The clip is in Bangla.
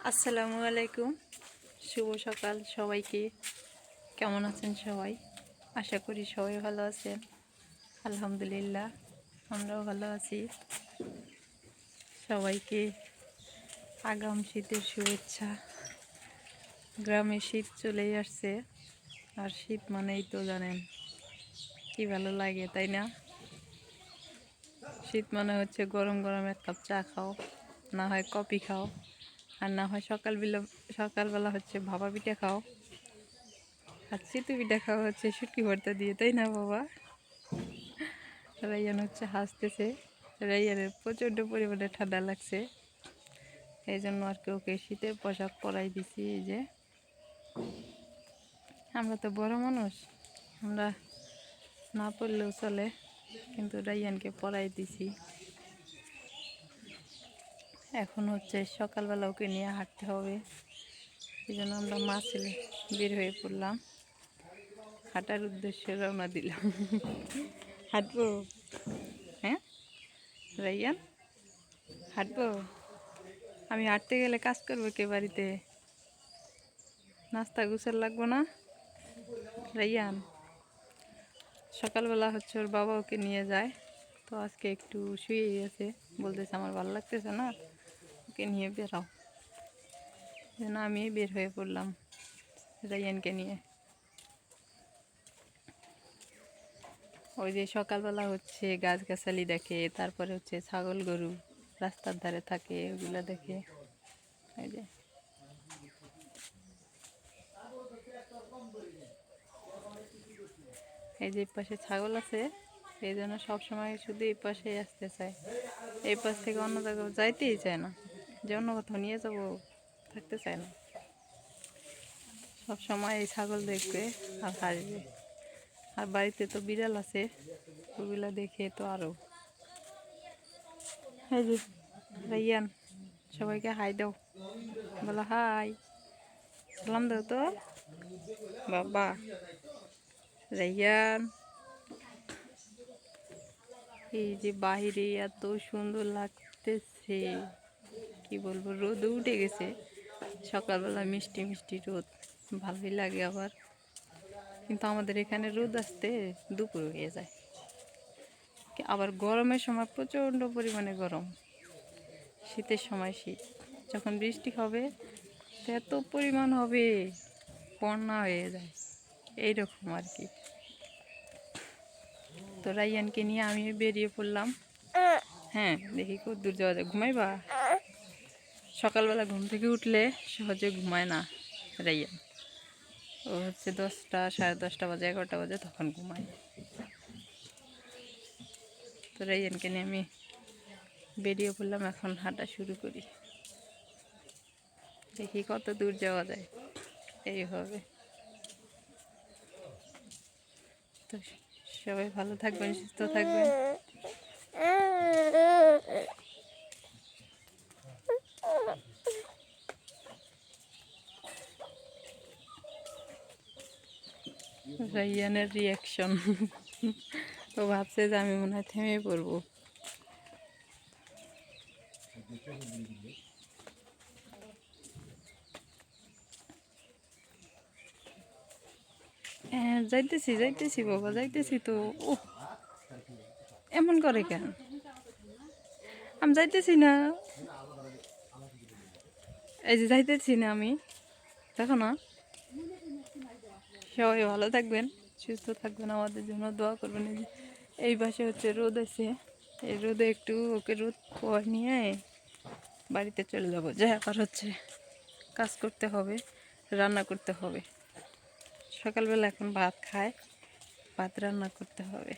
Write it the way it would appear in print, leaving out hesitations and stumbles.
আসসালামু আলাইকুম, শুভ সকাল সবাইকে। কেমন আছেন সবাই? আশা করি সবাই ভালো আছেন। আলহামদুলিল্লাহ, আমরাও ভালো আছি। সবাইকে আগাম শীতের শুভেচ্ছা। গ্রামে শীত চলেই আসছে, আর শীত মানেই তো জানেন কি ভালো লাগে, তাই না? শীত মানে হচ্ছে গরম গরম এক কাপ চা খাও, না হয় কফি খাও, আর না হয় সকালবেলা হচ্ছে ভাপা পিঠা খাও, আর চিতু পিঠা খাওয়া হচ্ছে শুটকি ভর্তা দিয়ে, তাই না বাবা? রাইয়ান হচ্ছে হাসতেছে। রাইয়ানের প্রচণ্ড পরিমাণে ঠান্ডা লাগছে, এই জন্য আর কি ওকে শীতের পোশাক পরাই দিছি। এই যে আমরা তো বড় মানুষ, আমরা না পরলেও চলে, কিন্তু রাইয়ানকে পরাই দিছি। এখন হচ্ছে সকালবেলা ওকে নিয়ে হাঁটতে হবে, এই জন্য আমরা মা ছেলে বের হয়ে পড়লাম, হাঁটার উদ্দেশ্যে রওনা দিলাম। হাঁটবো? হ্যাঁ রাইয়ান, হাঁটবো? আমি হাঁটতে গেলে কাজ করবো কে বাড়িতে? নাস্তা গুছার লাগবো না? রাইয়ান সকালবেলা হচ্ছে ওর বাবা ওকে নিয়ে যায়, তো আজকে একটু শুয়েই আছে, বলতেছে আমার ভালো লাগতেছে না, ওকে নিয়ে বেরাও। যেন আমি বের হয়ে পড়লাম রাইয়ানকে নিয়ে। ওই যে সকালবেলা হচ্ছে গাছগাছালি দেখে, তারপরে হচ্ছে ছাগল গরু রাস্তার ধারে থাকে, ওগুলো দেখে। এই যে এই যে পাশে ছাগল আছে, এই জন্য সবসময় শুধু এই পাশেই আসতে চায়, এই পাশ থেকে অন্য জায়গায় যাইতেই চায় না, যে অন্য কোথাও নিয়ে যাবো থাকতে চায় না, সবসময় এই ছাগল দেখবে আর হাসবে। আর বাড়িতে তো বিড়াল আছে, ওগুলো দেখে তো আরও। এই যে রাইয়ান, সবাইকে হাই দাও, বলো হাই, সালাম দাও তো বাবা। রাইয়ান, এই যে বাহিরে এত সুন্দর লাগতেছে, কি বলবো, রোদ উঠে গেছে, সকালবেলা মিষ্টি মিষ্টি রোদ, ভালোই লাগে আবার। কিন্তু আমাদের এখানে রোদ আসতে দুপুর হয়ে যায়, আবার গরমের সময় প্রচণ্ড পরিমাণে গরম, শীতের সময় শীত, যখন বৃষ্টি হবে এত পরিমাণ হবে বন্যা হয়ে যায়, এইরকম আর কি। তো রাইয়ানকে নিয়ে আমি বেরিয়ে পড়লাম। হ্যাঁ, দেখি কত দূর যাওয়া যায়। ঘুমাইবা? সকালবেলা ঘুম থেকে উঠলে সহজে ঘুমায় না রাইয়ান, ও হচ্ছে 10টা, সাড়ে 10টা বাজে, 11টা বাজে তখন ঘুমায়। তো রাইয়ানকে নিয়ে আমি বেরিয়ে পড়লাম, এখন হাঁটা শুরু করি, দেখি কত দূর যাওয়া যায় এইভাবে। তো সবাই ভালো থাকবেন, সুস্থ থাকবেন। রাইয়ানের রিয়াকশন, ও ভাবছে যে আমি মনে হয় থেমে পড়বো। হ্যাঁ, যাইতেছি যাইতেছি বাবা, যাইতেছি তো। ও এমন করে কেন? আমি যাইতেছি না, এই যে যাইতেছি না আমি, দেখো না। সবাই ভালো থাকবেন, সুস্থ থাকবেন, আমাদের জন্য দোয়া করবেন। এই পাশে হচ্ছে রোদ আছে, এই রোদে একটু ওকে রোদ পোয়া নিয়ে বাড়িতে চলে যাবো, যে আবার হচ্ছে কাজ করতে হবে, রান্না করতে হবে। সকালবেলা এখন ভাত খায়, ভাত রান্না করতে হবে।